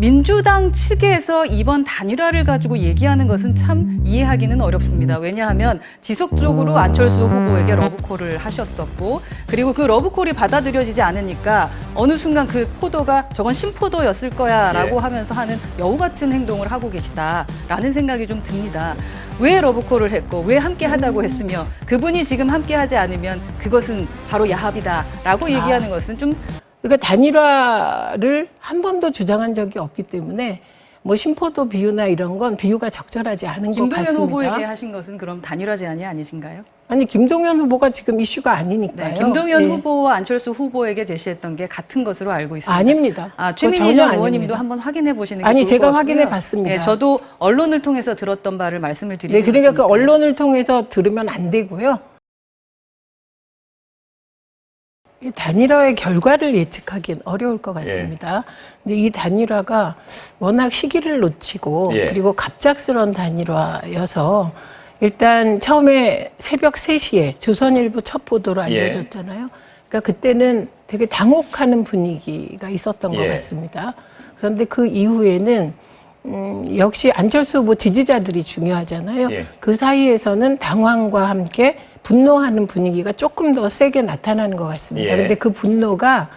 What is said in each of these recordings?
민주당 측에서 이번 단일화를 가지고 얘기하는 것은 참 이해하기는 어렵습니다. 왜냐하면 지속적으로 안철수 후보에게 러브콜을 하셨었고, 그리고 그 러브콜이 받아들여지지 않으니까 어느 순간 그 포도가 저건 신포도였을 거야라고 하면서 하는 여우 같은 행동을 하고 계시다라는 생각이 좀 듭니다. 왜 러브콜을 했고 왜 함께 하자고 했으며 그분이 지금 함께 하지 않으면 그것은 바로 야합이다라고 얘기하는 것은 좀 그러니까 단일화를 한 번도 주장한 적이 없기 때문에 뭐 신포도 비유나 이런 건 비유가 적절하지 않은 것 같습니다. 김동연 후보에게 하신 것은 그럼 단일화 제안이 아니신가요? 아니 김동연 후보가 지금 이슈가 아니니까요. 네, 김동연 후보와 안철수 후보에게 제시했던 게 같은 것으로 알고 있습니다. 아닙니다. 최민희 전 의원님도 한번 확인해 보시는 게 아니 좋을 제가 것 같고요. 확인해 봤습니다. 네, 저도 언론을 통해서 들었던 바를 말씀을 드리고 네, 그러니까 그 있습니다. 언론을 통해서 들으면 안 되고요. 이 단일화의 결과를 예측하기는 어려울 것 같습니다. 근데 이 단일화가 워낙 시기를 놓치고 그리고 갑작스러운 단일화여서 일단 처음에 새벽 3시에 조선일보 첫 보도로 알려졌잖아요. 그러니까 그때는 되게 당혹하는 분위기가 있었던 것 같습니다. 그런데 그 이후에는 역시 안철수 후보 지지자들이 중요하잖아요. 그 사이에서는 당황과 함께 분노하는 분위기가 조금 더 세게 나타나는 것 같습니다. 근데 그 분노가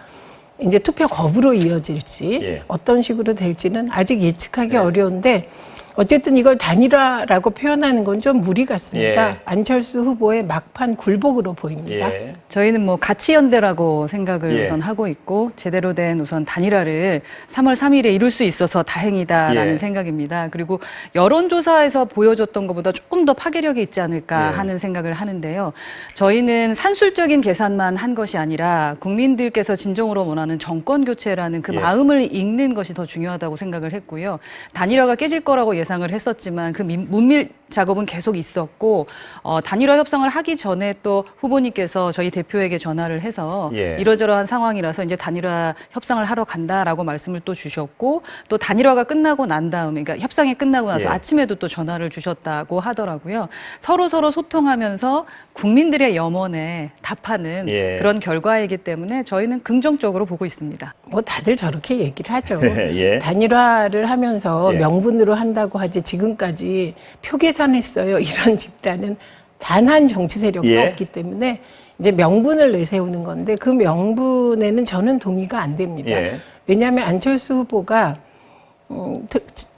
이제 투표 거부로 이어질지 어떤 식으로 될지는 아직 예측하기 어려운데 어쨌든 이걸 단일화라고 표현하는 건 좀 무리 같습니다. 안철수 후보의 막판 굴복으로 보입니다. 저희는 뭐 가치연대라고 생각을 우선 하고 있고 제대로 된 우선 단일화를 3월 3일에 이룰 수 있어서 다행이다라는 생각입니다. 그리고 여론조사에서 보여줬던 것보다 조금 더 파괴력이 있지 않을까 하는 생각을 하는데요. 저희는 산술적인 계산만 한 것이 아니라 국민들께서 진정으로 원하는 정권 교체라는 그 마음을 읽는 것이 더 중요하다고 생각을 했고요. 단일화가 깨질 거라고 예상을 했었지만 그 문밀 작업은 계속 있었고 단일화 협상을 하기 전에 또 후보님께서 저희 대표에게 전화를 해서 이러저러한 상황이라서 이제 단일화 협상을 하러 간다라고 말씀을 또 주셨고 또 단일화가 끝나고 난 다음에 그러니까 협상이 끝나고 나서 아침에도 또 전화를 주셨다고 하더라고요. 서로 소통하면서 국민들의 염원에 답하는 그런 결과이기 때문에 저희는 긍정적으로 보고 있습니다. 뭐 다들 저렇게 얘기를 하죠. 단일화를 하면서 명분으로 한다고 하지 지금까지 표 계산했어요. 이런 집단은 단 한 정치 세력도 없기 때문에 이제 명분을 내세우는 건데 그 명분에는 저는 동의가 안 됩니다. 왜냐하면 안철수 후보가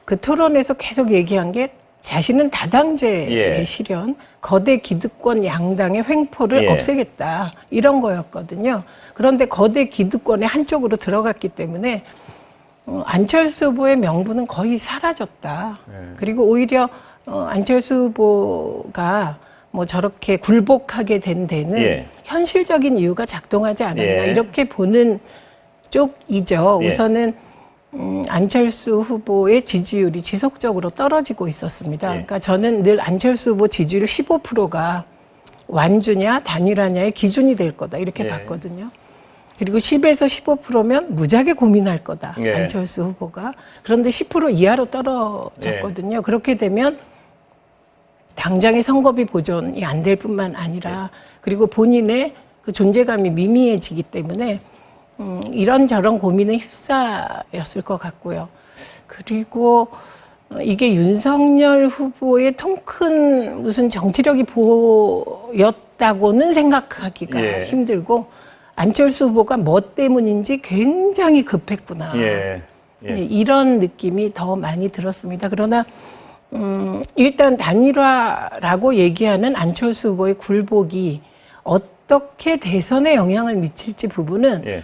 그 토론에서 계속 얘기한 게 자신은 다당제의 실현, 거대 기득권 양당의 횡포를 없애겠다 이런 거였거든요. 그런데 거대 기득권의 한쪽으로 들어갔기 때문에 안철수 후보의 명분은 거의 사라졌다. 그리고 오히려 안철수 후보가 뭐 저렇게 굴복하게 된 데는 현실적인 이유가 작동하지 않았나 이렇게 보는 쪽이죠. 우선은 안철수 후보의 지지율이 지속적으로 떨어지고 있었습니다. 그러니까 저는 늘 안철수 후보 지지율 15%가 완주냐 단일화냐의 기준이 될 거다 이렇게 봤거든요. 그리고 10에서 15%면 무지하게 고민할 거다. 안철수 후보가. 그런데 10% 이하로 떨어졌거든요. 그렇게 되면 당장의 선거비 보존이 안 될 뿐만 아니라 그리고 본인의 그 존재감이 미미해지기 때문에 이런저런 고민에 휩싸였을 것 같고요. 그리고 이게 윤석열 후보의 통큰 무슨 정치력이 보였다고는 생각하기가 힘들고 안철수 후보가 뭐 때문인지 굉장히 급했구나. 이런 느낌이 더 많이 들었습니다. 그러나 일단 단일화라고 얘기하는 안철수 후보의 굴복이 어떻게 대선에 영향을 미칠지 부분은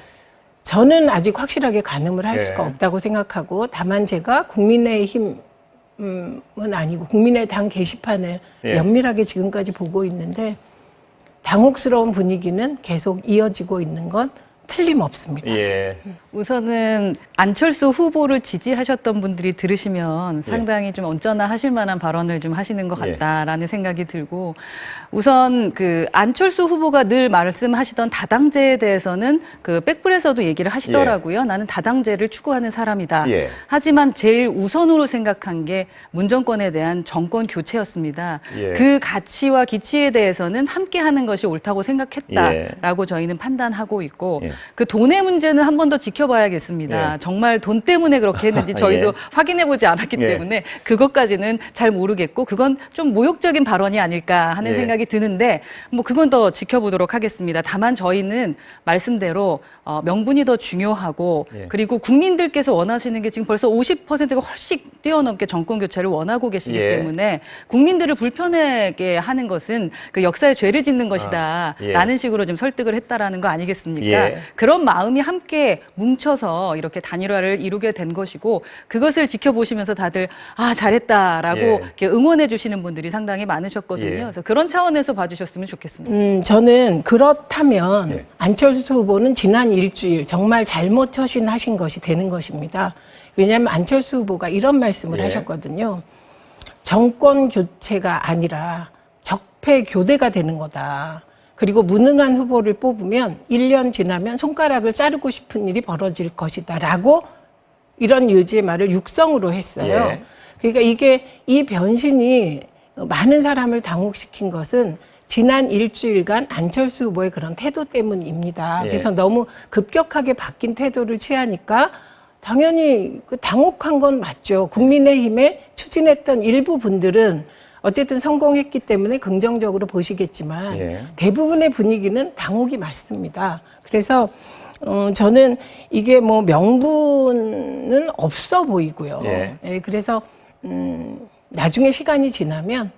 저는 아직 확실하게 가늠을 할 수가 없다고 생각하고 다만 제가 국민의힘은 아니고 국민의당 게시판을 면밀하게 지금까지 보고 있는데 당혹스러운 분위기는 계속 이어지고 있는 건 틀림없습니다. 우선은 안철수 후보를 지지하셨던 분들이 들으시면 상당히 좀 언짢아 하실 만한 발언을 좀 하시는 것 같다라는 생각이 들고 우선 그 안철수 후보가 늘 말씀하시던 다당제에 대해서는 그 백불에서도 얘기를 하시더라고요. 나는 다당제를 추구하는 사람이다. 하지만 제일 우선으로 생각한 게 문정권에 대한 정권 교체였습니다. 그 가치와 기치에 대해서는 함께하는 것이 옳다고 생각했다라고 저희는 판단하고 있고 그 돈의 문제는 한 번 더 지켜봐야겠습니다. 정말 돈 때문에 그렇게 했는지 저희도 확인해보지 않았기 때문에 그것까지는 잘 모르겠고 그건 좀 모욕적인 발언이 아닐까 하는 생각이 드는데 뭐 그건 더 지켜보도록 하겠습니다. 다만 저희는 말씀대로 명분이 더 중요하고 그리고 국민들께서 원하시는 게 지금 벌써 50%가 훨씬 뛰어넘게 정권 교체를 원하고 계시기 때문에 국민들을 불편하게 하는 것은 그 역사의 죄를 짓는 것이다 라는 식으로 좀 설득을 했다라는 거 아니겠습니까? 그런 마음이 함께 뭉쳐서 이렇게 단일화를 이루게 된 것이고 그것을 지켜보시면서 다들 아 잘했다라고 이렇게 응원해 주시는 분들이 상당히 많으셨거든요. 그래서 그런 차원에서 봐주셨으면 좋겠습니다. 저는 그렇다면 안철수 후보는 지난 일주일 정말 잘못 처신하신 것이 되는 것입니다. 왜냐하면 안철수 후보가 이런 말씀을 하셨거든요. 정권 교체가 아니라 적폐 교대가 되는 거다. 그리고 무능한 후보를 뽑으면 1년 지나면 손가락을 자르고 싶은 일이 벌어질 것이다. 라고 이런 요지의 말을 육성으로 했어요. 그러니까 이 변신이 많은 사람을 당혹시킨 것은 지난 일주일간 안철수 후보의 그런 태도 때문입니다. 그래서 너무 급격하게 바뀐 태도를 취하니까 당연히 그 당혹한 건 맞죠. 국민의힘에 추진했던 일부 분들은 어쨌든 성공했기 때문에 긍정적으로 보시겠지만 대부분의 분위기는 당혹이 맞습니다. 그래서 저는 이게 뭐 명분은 없어 보이고요. 그래서 나중에 시간이 지나면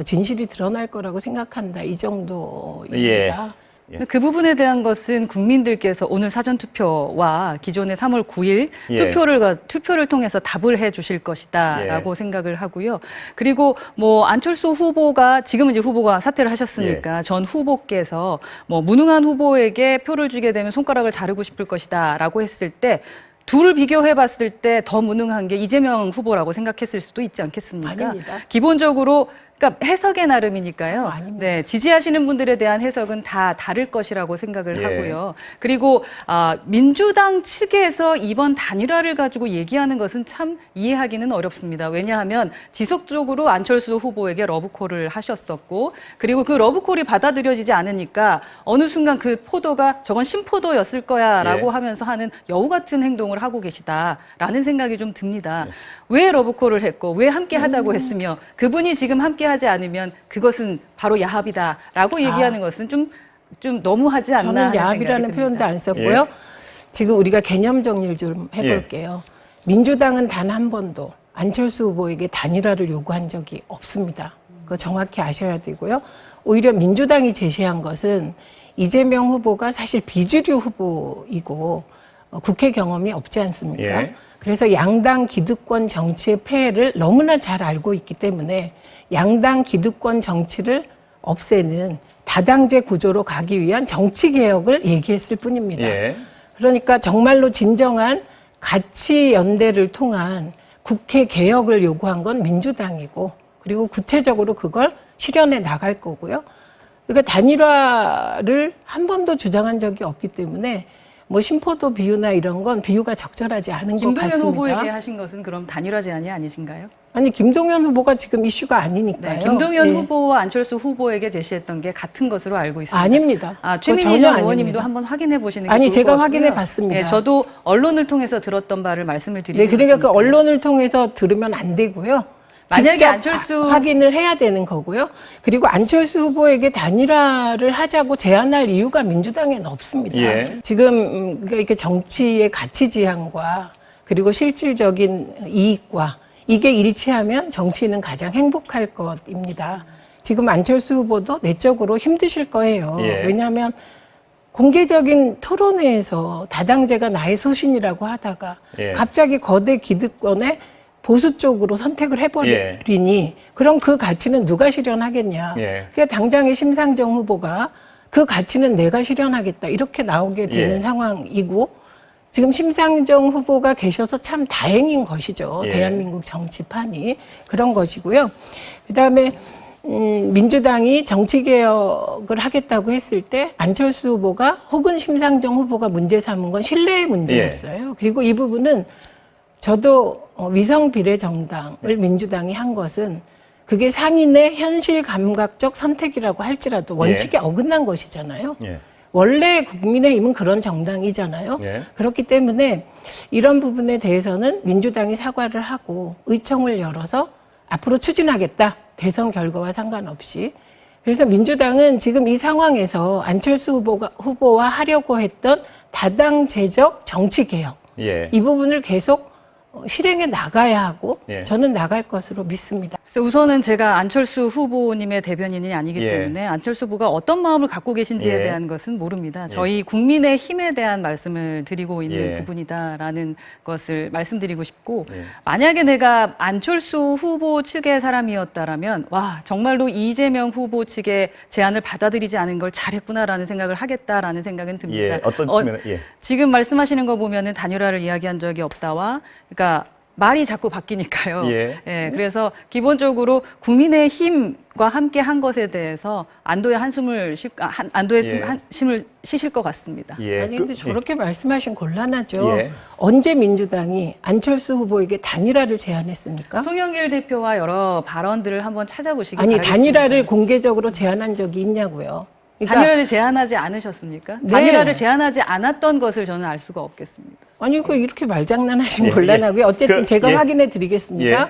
진실이 드러날 거라고 생각한다. 이 정도입니다. 그 부분에 대한 것은 국민들께서 오늘 사전투표와 기존의 3월 9일 투표를 통해서 답을 해 주실 것이다라고 생각을 하고요. 그리고 뭐 안철수 후보가 지금은 이제 후보가 사퇴를 하셨으니까 전 후보께서 뭐 무능한 후보에게 표를 주게 되면 손가락을 자르고 싶을 것이다라고 했을 때 둘을 비교해 봤을 때 더 무능한 게 이재명 후보라고 생각했을 수도 있지 않겠습니까? 아닙니다. 기본적으로 그러니까 해석의 나름이니까요. 아닙니다. 네, 지지하시는 분들에 대한 해석은 다 다를 것이라고 생각을 하고요. 그리고 민주당 측에서 이번 단일화를 가지고 얘기하는 것은 참 이해하기는 어렵습니다. 왜냐하면 지속적으로 안철수 후보에게 러브콜을 하셨었고 그리고 그 러브콜이 받아들여지지 않으니까 어느 순간 그 포도가 저건 신포도였을 거야라고 하면서 하는 여우 같은 행동을 하고 계시다라는 생각이 좀 듭니다. 왜 러브콜을 했고 왜 함께 하자고 했으며 그분이 지금 함께 하지 않으면 그것은 바로 야합이다라고 얘기하는 것은 좀 너무하지 않나 저는 하는 야합이라는 생각이 표현도 듭니다. 안 썼고요. 지금 우리가 개념 정리를 좀 해볼게요. 민주당은 단 한 번도 안철수 후보에게 단일화를 요구한 적이 없습니다. 그거 정확히 아셔야 되고요. 오히려 민주당이 제시한 것은 이재명 후보가 사실 비주류 후보이고 국회 경험이 없지 않습니까? 그래서 양당 기득권 정치의 폐해를 너무나 잘 알고 있기 때문에 양당 기득권 정치를 없애는 다당제 구조로 가기 위한 정치 개혁을 얘기했을 뿐입니다. 그러니까 정말로 진정한 가치 연대를 통한 국회 개혁을 요구한 건 민주당이고 그리고 구체적으로 그걸 실현해 나갈 거고요. 그러니까 단일화를 한 번도 주장한 적이 없기 때문에 뭐 신포도 비유나 이런 건 비유가 적절하지 않은 것 같습니다. 김동연 후보에게 하신 것은 그럼 단일화 제안이 아니신가요? 아니 김동연 후보가 지금 이슈가 아니니까요. 네, 김동연 후보와 안철수 후보에게 제시했던 게 같은 것으로 알고 있습니다. 아닙니다. 최민희 전 의원님도 한번 확인해 보시는 게 아니 좋을 제가 것 같고요. 확인해 봤습니다. 네, 저도 언론을 통해서 들었던 바를 말씀을 드리고 그러니까 그 언론을 통해서 들으면 안 되고요. 만약에 직접 안철수 확인을 해야 되는 거고요. 그리고 안철수 후보에게 단일화를 하자고 제안할 이유가 민주당에는 없습니다. 지금 그러니까 이렇게 정치의 가치 지향과 그리고 실질적인 이익과 이게 일치하면 정치인은 가장 행복할 것입니다. 지금 안철수 후보도 내적으로 힘드실 거예요. 왜냐하면 공개적인 토론회에서 다당제가 나의 소신이라고 하다가 갑자기 거대 기득권의 보수 쪽으로 선택을 해버리니 그럼 그 가치는 누가 실현하겠냐. 그러니까 당장의 심상정 후보가 그 가치는 내가 실현하겠다 이렇게 나오게 되는 상황이고 지금 심상정 후보가 계셔서 참 다행인 것이죠. 대한민국 정치판이 그런 것이고요. 그다음에 민주당이 정치개혁을 하겠다고 했을 때 안철수 후보가 혹은 심상정 후보가 문제 삼은 건 신뢰의 문제였어요. 그리고 이 부분은 저도 위성 비례 정당을 민주당이 한 것은 그게 상인의 현실 감각적 선택이라고 할지라도 원칙에 어긋난 것이잖아요. 원래 국민의힘은 그런 정당이잖아요. 예. 그렇기 때문에 이런 부분에 대해서는 민주당이 사과를 하고 의청을 열어서 앞으로 추진하겠다. 대선 결과와 상관없이. 그래서 민주당은 지금 이 상황에서 안철수 후보와 하려고 했던 다당제적 정치개혁. 예. 이 부분을 계속 실행해 나가야 하고 예. 저는 나갈 것으로 믿습니다. 그래서 우선은 제가 안철수 후보님의 대변인이 아니기 예. 때문에 안철수 후보가 어떤 마음을 갖고 계신지에 예. 대한 것은 모릅니다. 저희 국민의힘에 대한 말씀을 드리고 있는 예. 부분이다라는 것을 말씀드리고 싶고 예. 만약에 내가 안철수 후보 측의 사람이었다라면 와 정말로 이재명 후보 측의 제안을 받아들이지 않은 걸 잘했구나라는 생각을 하겠다라는 생각은 듭니다. 예. 어떤 측면에 예. 지금 말씀하시는 거 보면은 단일화를 이야기한 적이 없다와 그러니까 말이 자꾸 바뀌니까요. 예. 그래서 기본적으로 국민의힘과 함께 한 것에 대해서 안도의 한숨을 심을 쉬실 것 같습니다. 예. 아니 근데 저렇게 말씀하신 곤란하죠. 예. 언제 민주당이 안철수 후보에게 단일화를 제안했습니까? 송영길 대표와 여러 발언들을 한번 찾아보시기 아니 바라겠습니다. 단일화를 공개적으로 제안한 적이 있냐고요. 그러니까 단일화를 제안하지 않으셨습니까? 네. 단일화를 제안하지 않았던 것을 저는 알 수가 없겠습니다. 아니 그 이렇게 말장난하시면 예, 곤란하고요. 어쨌든 그, 제가 예. 확인해 드리겠습니다. 예.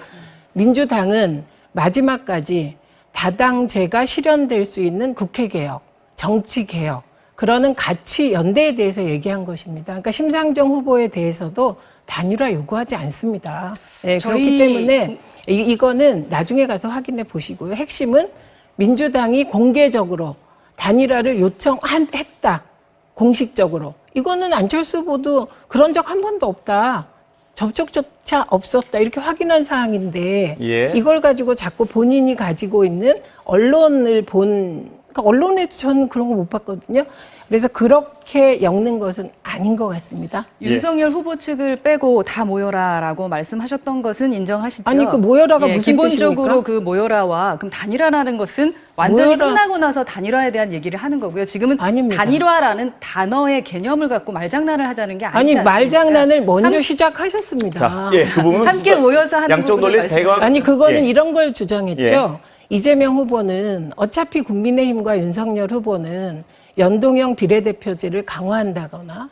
민주당은 마지막까지 다당제가 실현될 수 있는 국회개혁, 정치개혁, 그러는 가치 연대에 대해서 얘기한 것입니다. 그러니까 심상정 후보에 대해서도 단일화 요구하지 않습니다. 네, 그렇기 때문에 이거는 나중에 가서 확인해 보시고요. 핵심은 민주당이 공개적으로 단일화를 요청했다. 공식적으로. 이거는 안철수 후보도 그런 적 한 번도 없다. 접촉조차 없었다. 이렇게 확인한 사항인데 예. 이걸 가지고 자꾸 본인이 가지고 있는 언론을 그러니까 언론에도 저는 그런 거 못 봤거든요. 그래서 그렇게 엮는 것은 아닌 것 같습니다. 윤석열 후보 측을 빼고 다 모여라라고 말씀하셨던 것은 인정하시죠? 아니 그 모여라가 무슨 기본적으로 뜻입니까? 그 모여라와 그럼 단일화라는 것은 완전히 모여라. 끝나고 나서 단일화에 대한 얘기를 하는 거고요. 지금은 아닙니다. 단일화라는 단어의 개념을 갖고 말장난을 하자는 게 아니지 아니 않습니까? 말장난을 먼저 시작하셨습니다. 자, 예, 그 부분은 함께 모여서 하는 양쪽 부분을 논리 대각 아니 그거는 예. 이런 걸 주장했죠. 이재명 후보는 어차피 국민의힘과 윤석열 후보는 연동형 비례대표제를 강화한다거나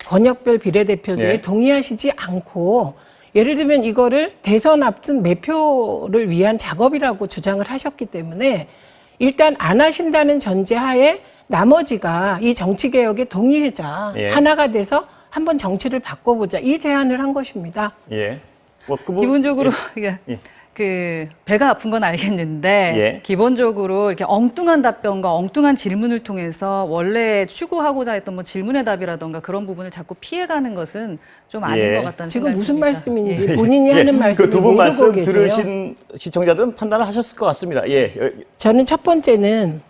권역별 비례대표제에 예. 동의하시지 않고 예를 들면 이거를 대선 앞둔 매표를 위한 작업이라고 주장을 하셨기 때문에 일단 안 하신다는 전제하에 나머지가 이 정치개혁에 동의하자. 예. 하나가 돼서 한번 정치를 바꿔보자. 이 제안을 한 것입니다. 예. 뭐, 그 부분- 기본적으로 예. 예. 그 배가 아픈 건 알겠는데 예. 기본적으로 이렇게 엉뚱한 답변과 엉뚱한 질문을 통해서 원래 추구하고자 했던 뭐 질문의 답이라던가 그런 부분을 자꾸 피해가는 것은 좀 아닌 예. 것 같다는 지금 생각이 무슨 듭니다. 말씀인지 본인이 하는 말씀을 그 두 분 모르고 말씀 계세요. 들으신 시청자들은 판단을 하셨을 것 같습니다. 예. 저는 첫 번째는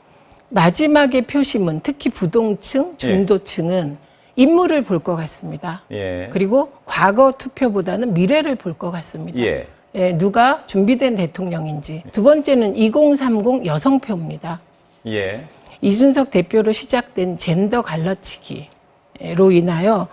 마지막의 표심은 특히 부동층, 중도층은 인물을 볼 것 같습니다. 예. 그리고 과거 투표보다는 미래를 볼 것 같습니다. 예. 예, 누가 준비된 대통령인지. 두 번째는 2030 여성표입니다. 예. 이준석 대표로 시작된 젠더 갈라치기로 인하여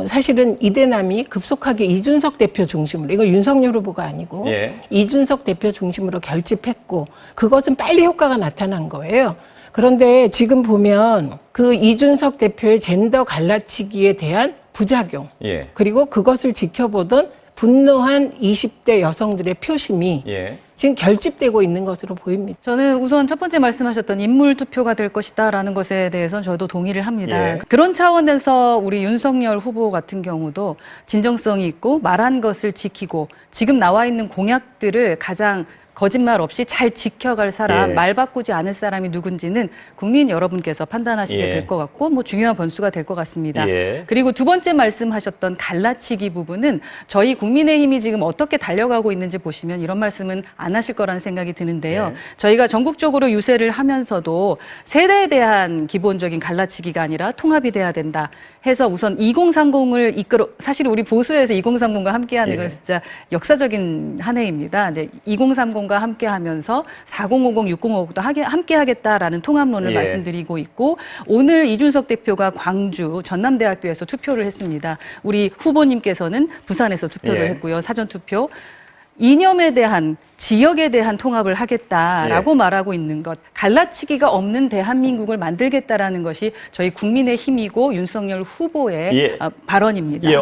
사실은 이대남이 급속하게 이준석 대표 중심으로, 이거 윤석열 후보가 아니고 예. 이준석 대표 중심으로 결집했고 그것은 빨리 효과가 나타난 거예요. 그런데 지금 보면 그 이준석 대표의 젠더 갈라치기에 대한 부작용 예. 그리고 그것을 지켜보던 분노한 20대 여성들의 표심이 예. 지금 결집되고 있는 것으로 보입니다. 저는 우선 첫 번째 말씀하셨던 인물 투표가 될 것이다라는 것에 대해서는 저도 동의를 합니다. 예. 그런 차원에서 우리 윤석열 후보 같은 경우도 진정성이 있고 말한 것을 지키고 지금 나와 있는 공약들을 가장 거짓말 없이 잘 지켜갈 사람, 예. 말 바꾸지 않을 사람이 누군지는 국민 여러분께서 판단하시게 예. 될 것 같고 뭐 중요한 변수가 될 것 같습니다. 예. 그리고 두 번째 말씀하셨던 갈라치기 부분은 저희 국민의힘이 지금 어떻게 달려가고 있는지 보시면 이런 말씀은 안 하실 거라는 생각이 드는데요. 예. 저희가 전국적으로 유세를 하면서도 세대에 대한 기본적인 갈라치기가 아니라 통합이 돼야 된다 해서 우선 2030을 사실 우리 보수에서 2030과 함께하는 예. 건 진짜 역사적인 한 해입니다. 이제 2030과 함께하면서 4050, 6050도 함께하겠다라는 통합론을 예. 말씀드리고 있고 오늘 이준석 대표가 광주 전남대학교에서 투표를 했습니다. 우리 후보님께서는 부산에서 투표를 예. 했고요. 사전 투표. 이념에 대한 지역에 대한 통합을 하겠다라고 예. 말하고 있는 것, 갈라치기가 없는 대한민국을 만들겠다라는 것이 저희 국민의 힘이고 윤석열 후보의 예. 발언입니다. 예.